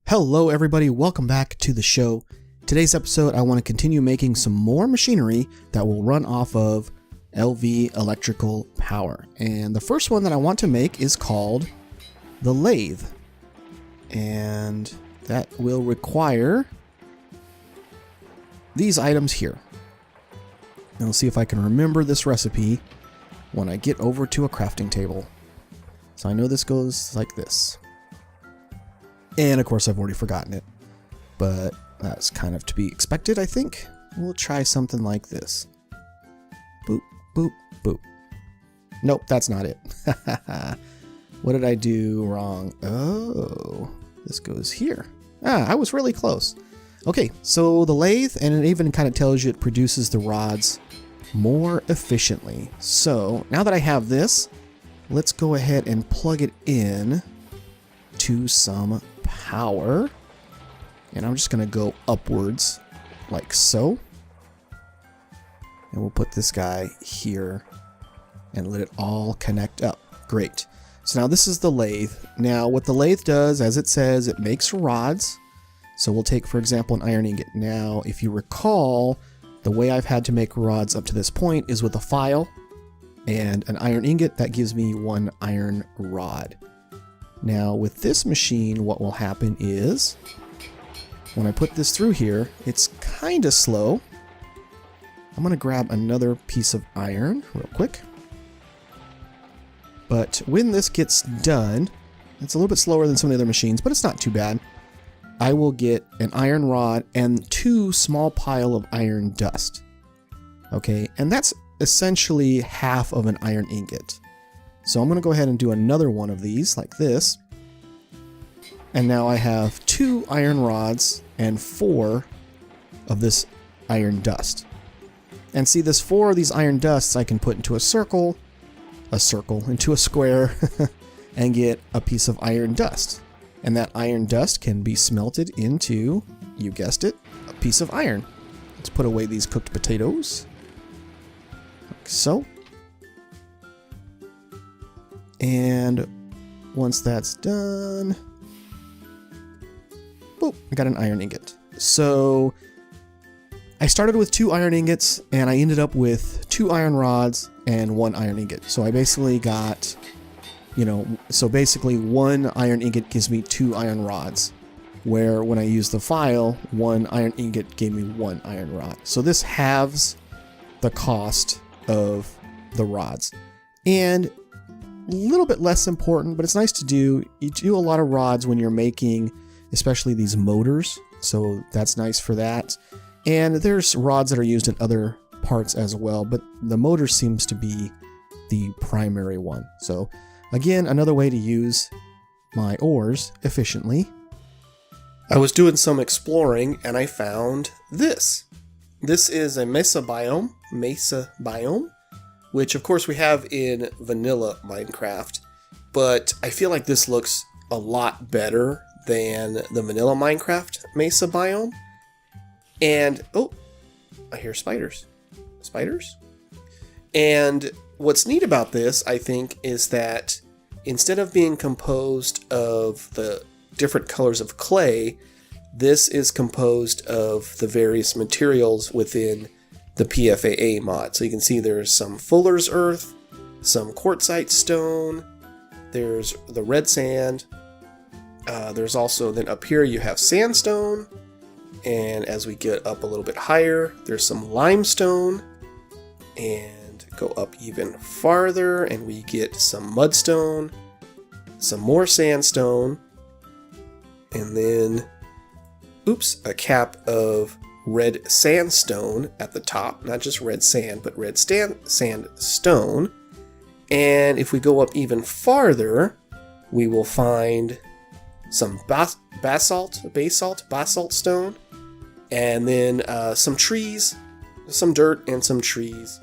Hello everybody, welcome back to the show. Today's episode I want to continue making some more machinery that will run off of LV electrical power. And the first one that I want to make is called the Lathe. And that will require these items here. And we'll see if I can remember this recipe when I get over to a crafting table. So I know this goes like this. And of course I've already forgotten it, but that's kind of to be expected, I think. We'll try something like this. Boop, boop, boop. Nope, that's not it. What did I do wrong? Oh, this goes here. I was really close. Okay, so the lathe, and it even kind of tells you it produces the rods more efficiently. So now that I have this, let's go ahead and plug it in to some power, and I'm just going to go upwards like so, and we'll put this guy here and let it all connect up. Great. So now this is the lathe. Now what the lathe does, as it says, it makes rods. So we'll take, for example, an iron ingot. Now if you recall, the way I've had to make rods up to this point is with a file and an iron ingot. That gives me one iron rod. Now with this machine, what will happen is when I put this through here, it's kind of slow. I'm going to grab another piece of iron real quick. But when this gets done, it's a little bit slower than some of the other machines, but it's not too bad. I will get an iron rod and two small pile of iron dust. Okay, and that's essentially half of an iron ingot. So I'm going to go ahead and do another one of these like this. And now I have 2 iron rods and 4 of this iron dust. And see, this 4 of these iron dusts I can put into a circle, into a square, and get a piece of iron dust. And that iron dust can be smelted into, you guessed it, a piece of iron. Let's put away these cooked potatoes. Like so. And once that's done, boop, I got an iron ingot. So I started with 2 iron ingots and I ended up with 2 iron rods and 1 iron ingot. So I basically got, so basically 1 iron ingot gives me 2 iron rods, where when I use the file, 1 iron ingot gave me 1 iron rod. So this halves the cost of the rods. And a little bit less important, but it's nice to do. You do a lot of rods when you're making, especially these motors, so that's nice for that. And there's rods that are used in other parts as well, but the motor seems to be the primary one. So again, another way to use my ores efficiently. I was doing some exploring and I found this. This is a mesa biome, which of course we have in vanilla Minecraft, but I feel like this looks a lot better than the vanilla Minecraft mesa biome. And, oh, I hear spiders. Spiders? And what's neat about this, I think, is that instead of being composed of the different colors of clay, this is composed of the various materials within the PFAA mod. So you can see there's some fuller's earth, some quartzite stone, there's the red sand, there's also, then up here you have sandstone, and as we get up a little bit higher, there's some limestone, and go up even farther and we get some mudstone, some more sandstone, and then, oops, a cap of red sandstone at the top, not just red sand, but red sandstone. And if we go up even farther, we will find some basalt stone, and then some trees, some dirt and some trees,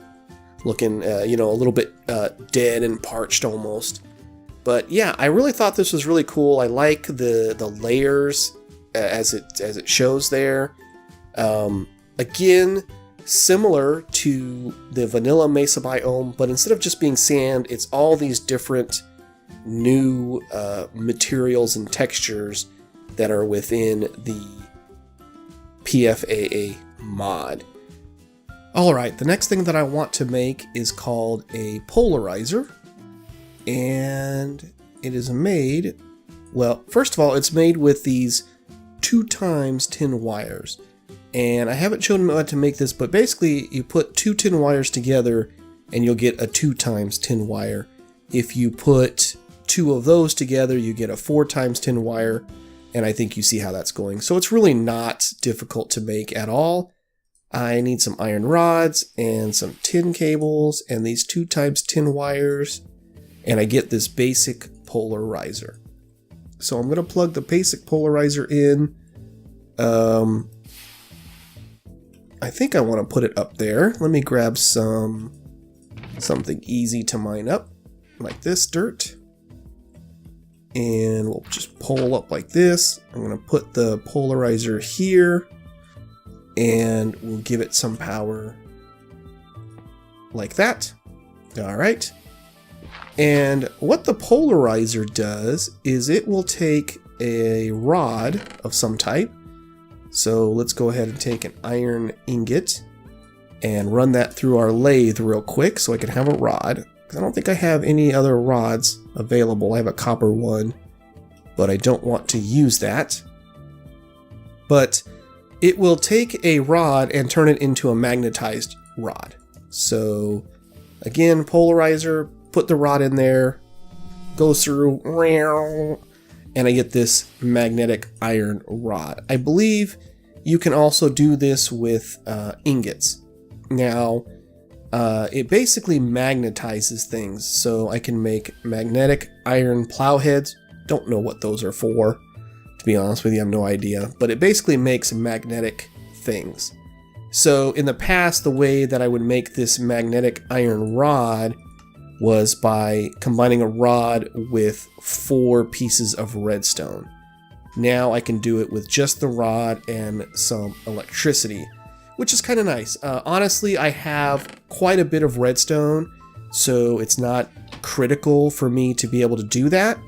looking, a little bit dead and parched almost. But yeah, I really thought this was really cool. I like the layers as it shows there. Again, similar to the vanilla mesa biome, but instead of just being sand, it's all these different new materials and textures that are within the PFAA mod. Alright, the next thing that I want to make is called a polarizer, and it is made, well, first of all, it's made with these 2x tin wires, and I haven't shown how to make this, but basically you put 2 tin wires together and you'll get a 2x tin wire. If you put 2 of those together, you get a 4x tin wire, and I think you see how that's going. So it's really not difficult to make at all. I need some iron rods and some tin cables and these 2x tin wires, and I get this basic polarizer. So I'm going to plug the basic polarizer in. I think I want to put it up there. Let me grab something easy to mine up, like this dirt. And we'll just pull up like this. I'm going to put the polarizer here, and we'll give it some power like that. All right. And what the polarizer does is it will take a rod of some type. So let's go ahead and take an iron ingot and run that through our lathe real quick so I can have a rod. I don't think I have any other rods available. I have a copper one, but I don't want to use that. But it will take a rod and turn it into a magnetized rod. So again, polarizer, put the rod in there, goes through, and I get this magnetic iron rod. I believe you can also do this with ingots. Now, it basically magnetizes things, so I can make magnetic iron plow heads. Don't know what those are for, to be honest with you, I have no idea, but it basically makes magnetic things. So in the past, the way that I would make this magnetic iron rod was by combining a rod with 4 pieces of redstone. Now I can do it with just the rod and some electricity, which is kind of nice. Honestly, I have quite a bit of redstone, so it's not critical for me to be able to do that.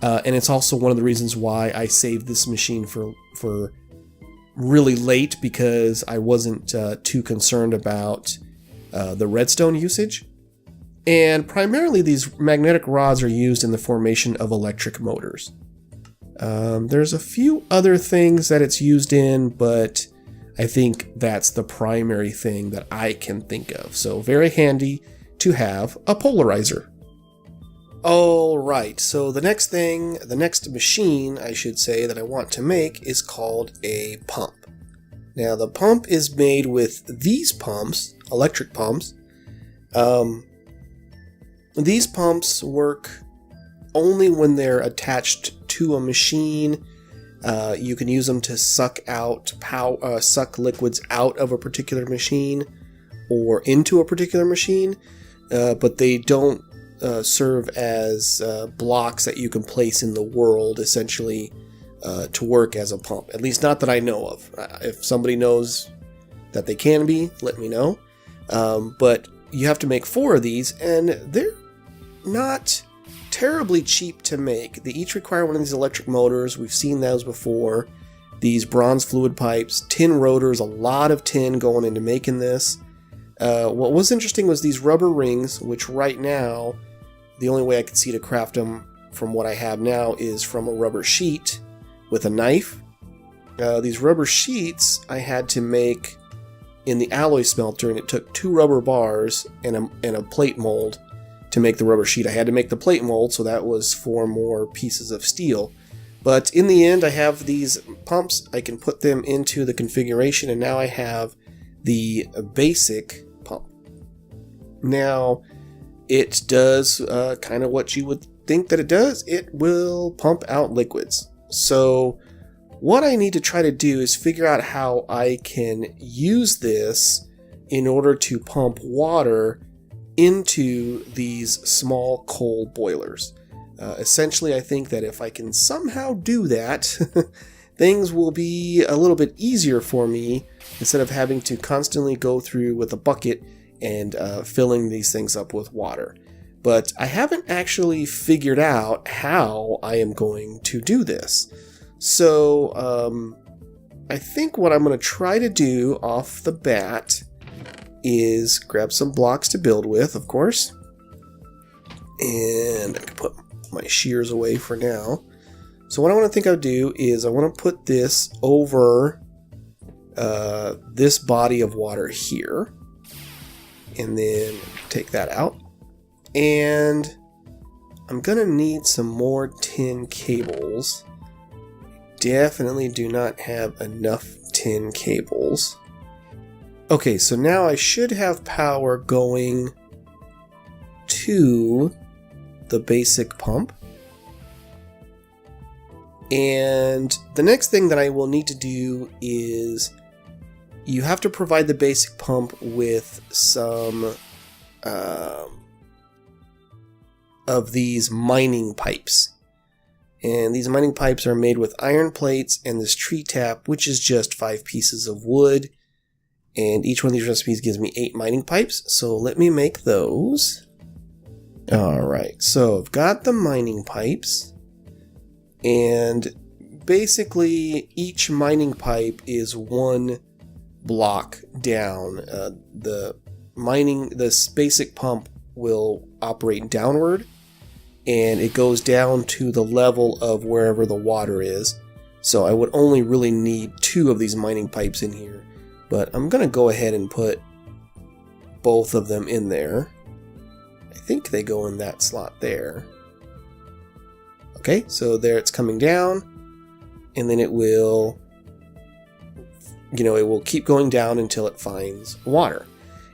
And it's also one of the reasons why I saved this machine for really late, because I wasn't too concerned about the redstone usage. And primarily these magnetic rods are used in the formation of electric motors. There's a few other things that it's used in, but I think that's the primary thing that I can think of. So very handy to have a polarizer. Alright, so the next machine, I should say, that I want to make is called a pump. Now the pump is made with these pumps, electric pumps. These pumps work only when they're attached to a machine. You can use them to suck liquids out of a particular machine or into a particular machine, but they don't serve as blocks that you can place in the world, essentially, to work as a pump. At least not that I know of. If somebody knows that they can be, let me know. But you have to make 4 of these, and they're not terribly cheap to make. They each require one of these electric motors. We've seen those before. These bronze fluid pipes, tin rotors, a lot of tin going into making this. What was interesting was these rubber rings, which right now, the only way I could see to craft them from what I have now is from a rubber sheet with a knife. These rubber sheets I had to make in the alloy smelter, and it took 2 rubber bars and a plate mold to make the rubber sheet. I had to make the plate mold, so that was 4 more pieces of steel. But in the end, I have these pumps. I can put them into the configuration, and now I have the basic pump. Now, it does kind of what you would think that it does. It will pump out liquids. So what I need to try to do is figure out how I can use this in order to pump water into these small coal boilers. Essentially, I think that if I can somehow do that, things will be a little bit easier for me instead of having to constantly go through with a bucket and filling these things up with water. But I haven't actually figured out how I am going to do this. So I think what I'm going to try to do off the bat is grab some blocks to build with, of course. And I can put my shears away for now. So what I want to think I'll do is I want to put this over this body of water here. And then take that out. And I'm going to need some more tin cables. Definitely do not have enough tin cables. Okay, so now I should have power going to the basic pump. And the next thing that I will need to do is you have to provide the basic pump with some of these mining pipes. And these mining pipes are made with iron plates and this tree tap, which is just 5 pieces of wood. And each one of these recipes gives me 8 mining pipes. So let me make those. Alright, so I've got the mining pipes. And basically each mining pipe is 1 block down. This basic pump will operate downward. And it goes down to the level of wherever the water is. So I would only really need 2 of these mining pipes in here. But I'm going to go ahead and put both of them in there. I think they go in that slot there. Okay, so there it's coming down. And then it will, it will keep going down until it finds water.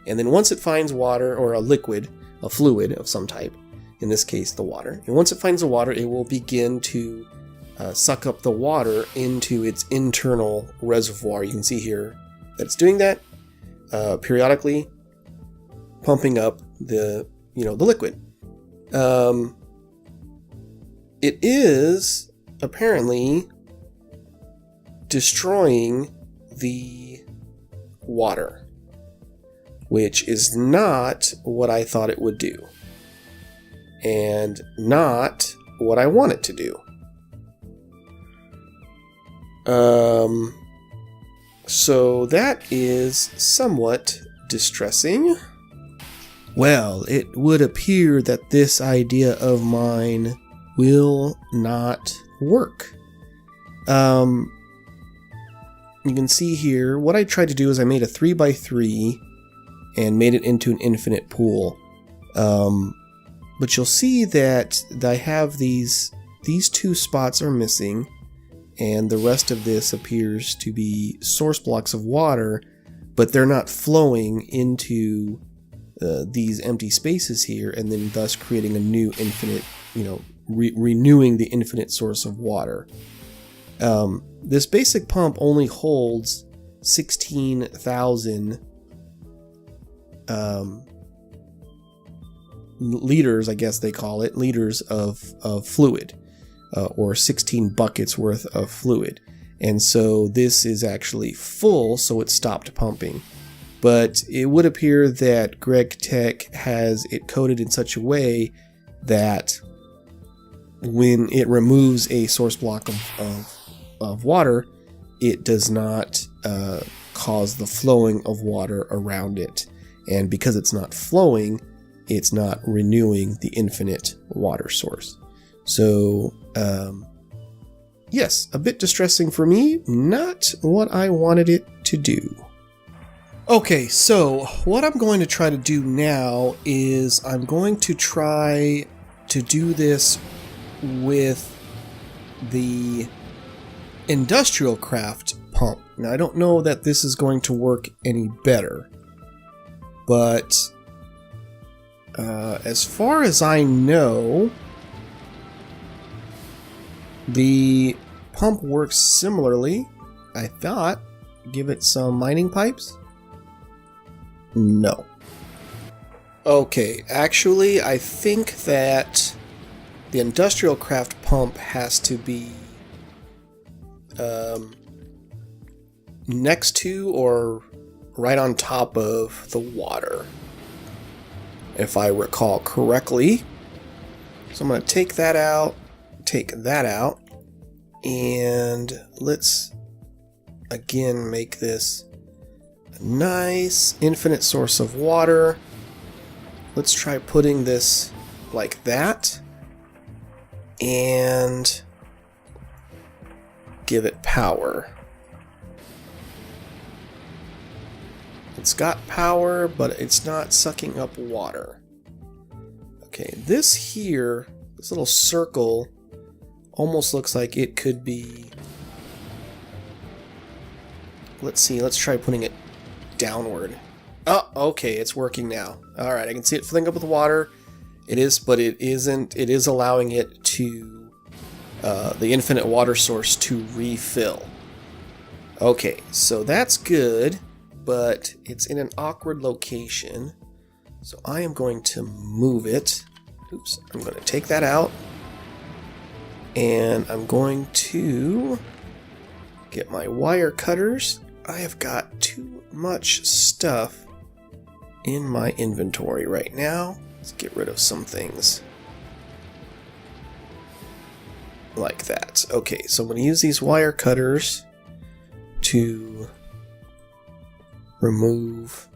And then once it finds water, or a liquid, a fluid of some type, in this case the water, and once it finds the water, it will begin to suck up the water into its internal reservoir. You can see here that it's doing that periodically, pumping up the liquid. It is apparently destroying the water, which is not what I thought it would do. And not what I want it to do. So that is somewhat distressing. Well, it would appear that this idea of mine will not work. You can see here, what I tried to do is I made a 3x3 and made it into an infinite pool. But you'll see that I have these 2 spots are missing, and the rest of this appears to be source blocks of water, but they're not flowing into these empty spaces here, and then thus creating a new infinite, renewing the infinite source of water. This basic pump only holds 16,000 liters, I guess they call it, liters of fluid, or 16 buckets worth of fluid. And so this is actually full, so it stopped pumping. But it would appear that GregTech has it coded in such a way that when it removes a source block of water, it does not cause the flowing of water around it. And because it's not flowing, it's not renewing the infinite water source. So, yes, a bit distressing for me. Not what I wanted it to do. Okay, so what I'm going to try to do now is I'm going to try to do this with the industrial craft pump. Now, I don't know that this is going to work any better, but as far as I know, the pump works similarly. I thought. Give it some mining pipes? No. Okay, actually, I think that the industrial craft pump has to be next to or right on top of the water, if I recall correctly. So I'm going to take that out, And let's again make this a nice infinite source of water. Let's try putting this like that and give it power. It's got power, but it's not sucking up water. Okay, this here, this little circle almost looks like it could be... Let's see, let's try putting it downward. Oh, okay, it's working now. Alright, I can see it filling up with water. It is, but it isn't. It is allowing it to, the infinite water source to refill. Okay, so that's good, but it's in an awkward location. So I am going to move it. Oops, I'm going to take that out. And I'm going to get my wire cutters. I have got too much stuff in my inventory right now. Let's get rid of some things. Like that. Okay, so I'm going to use these wire cutters to remove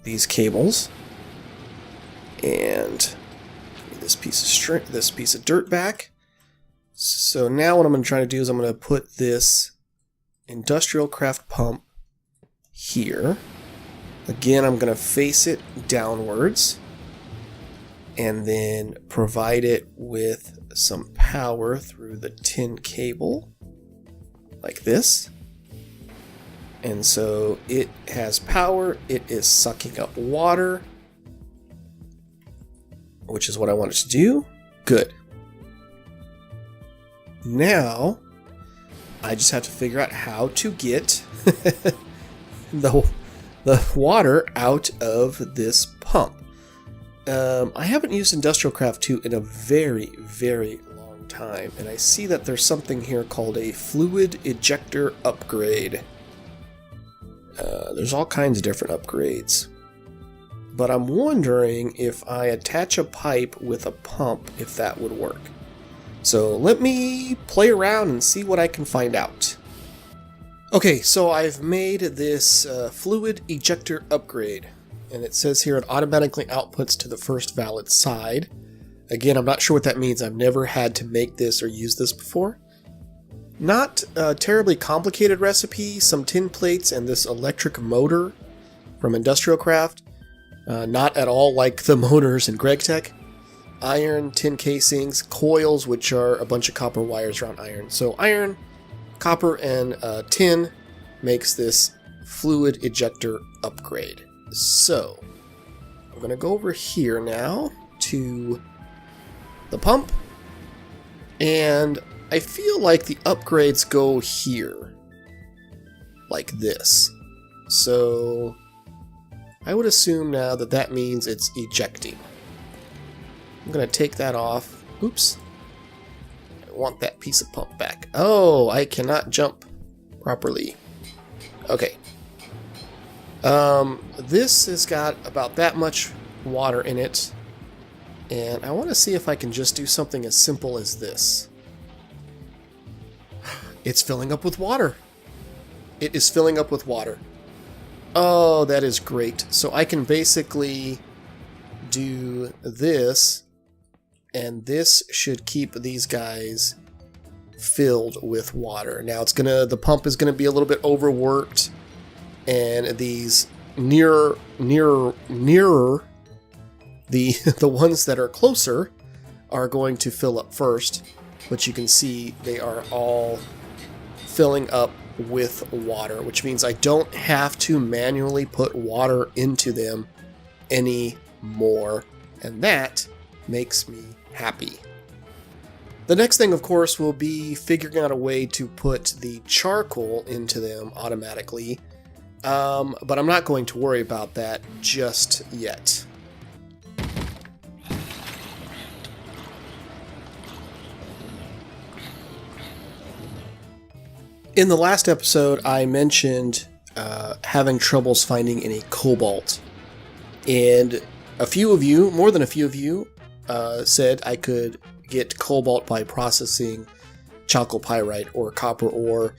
these cables. And this piece of dirt back. So now what I'm going to try to do is I'm going to put this industrial craft pump here. Again, I'm going to face it downwards and then provide it with some power through the tin cable like this. And so it has power, it is sucking up water, which is what I want it to do. Good. Now, I just have to figure out how to get the water out of this pump. I haven't used Industrial Craft 2 in a very, very long time, and I see that there's something here called a fluid ejector upgrade. There's all kinds of different upgrades. But I'm wondering if I attach a pipe with a pump, if that would work. So let me play around and see what I can find out. Okay, so I've made this fluid ejector upgrade. And it says here it automatically outputs to the first valid side. Again, I'm not sure what that means. I've never had to make this or use this before. Not a terribly complicated recipe. Some tin plates and this electric motor from Industrial Craft. Not at all like the motors in GregTech. Iron, tin casings, coils, which are a bunch of copper wires around iron. So iron, copper, and tin makes this fluid ejector upgrade. So, I'm going to go over here now to the pump. And I feel like the upgrades go here. Like this. So, I would assume now that that means it's ejecting. I'm going to take that off. Oops. I want that piece of pump back. Oh, I cannot jump properly. Okay. This has got about that much water in it. And I want to see if I can just do something as simple as this. It's filling up with water. It is filling up with water. Oh, that is great. So I can basically do this, and this should keep these guys filled with water. Now the pump is gonna be a little bit overworked, and these nearer the ones that are closer are going to fill up first, but you can see they are all filling up with water, which means I don't have to manually put water into them anymore, and that makes me happy. The next thing, of course, will be figuring out a way to put the charcoal into them automatically, but I'm not going to worry about that just yet. In the last episode, I mentioned having troubles finding any cobalt, and a few of you, more than a few of you, said I could get cobalt by processing chalcopyrite or copper ore,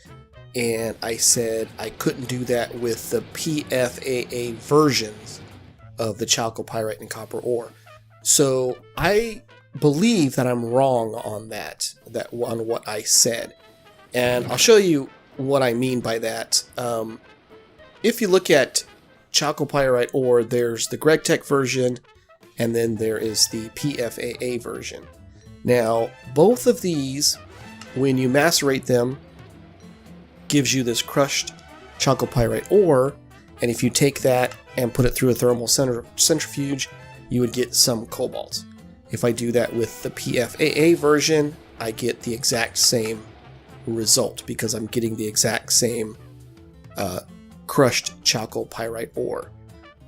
and I said I couldn't do that with the PFAA versions of the chalcopyrite and copper ore. So I believe that I'm wrong on on what I said. And I'll show you what I mean by that. If you look at chalcopyrite ore, there's the GregTech version, and then there is the PFAA version. Now, both of these, when you macerate them, gives you this crushed chalcopyrite ore, and if you take that and put it through a thermal centrifuge, you would get some cobalt. If I do that with the PFAA version, I get the exact same result because I'm getting the exact same crushed chalcopyrite ore.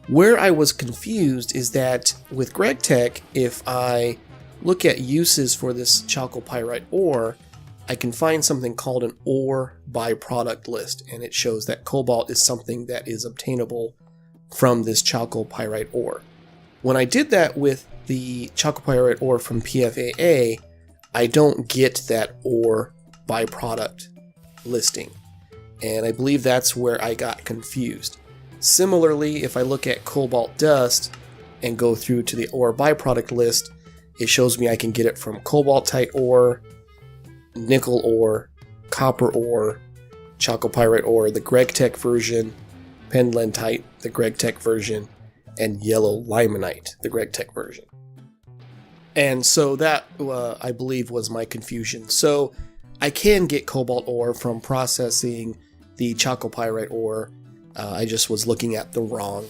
Where I was confused is that with GregTech, if I look at uses for this chalcopyrite ore, I can find something called an ore byproduct list, and it shows that cobalt is something that is obtainable from this chalcopyrite ore. When I did that with the chalcopyrite ore from PFAA, I don't get that ore byproduct listing, and I believe that's where I got confused. Similarly, if I look at cobalt dust and go through to the ore byproduct list, it shows me I can get it from cobaltite ore, nickel ore, copper ore, chalcopyrite ore, the GregTech version, pendlantite, the GregTech version, and yellow limonite, the GregTech version. And so that, I believe, was my confusion. So I can get cobalt ore from processing the chalcopyrite ore. I just was looking at the wrong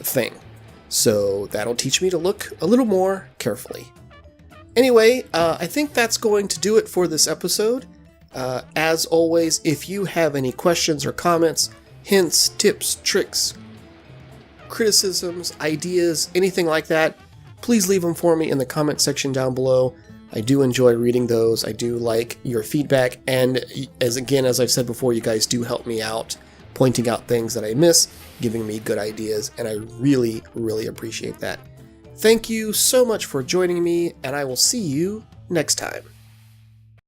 thing. So that'll teach me to look a little more carefully. Anyway, I think that's going to do it for this episode. As always, if you have any questions or comments, hints, tips, tricks, criticisms, ideas, anything like that, please leave them for me in the comment section down below. I do enjoy reading those. I do like your feedback, and as I've said before, you guys do help me out, pointing out things that I miss, giving me good ideas, and I really, really appreciate that. Thank you so much for joining me, and I will see you next time.